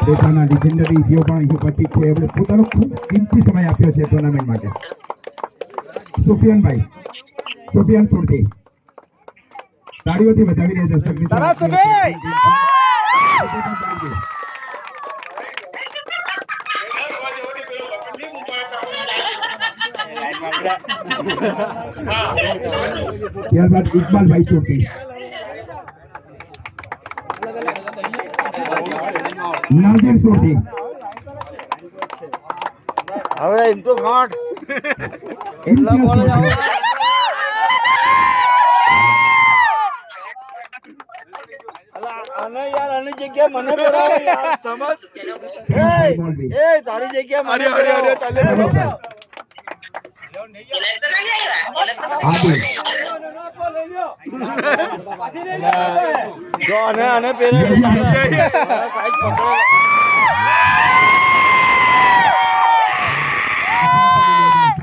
પોતાના લિજેન્ડરી જેઓ પણ અહીં ઉપસ્થિત છે એમણે પોતાનો ખૂબ કિંમતી સમય આપ્યો છે ટુર્નામેન્ટ માટે. સુફિયાન સુરતી તાળીઓથી વધાવી રહ્યા દર્શક ત્યારબાદ ઇકબાલભાઈ સુરતી, નાઝીર સુરતી, હવે એમ તો ઘાટ એટલા બોલે જાવ અને યાર આની જગ્યા મને બોલાવો યાર સમજ એ તારી જગ્યા મને બોલાવો ચાલે જો આને પેરે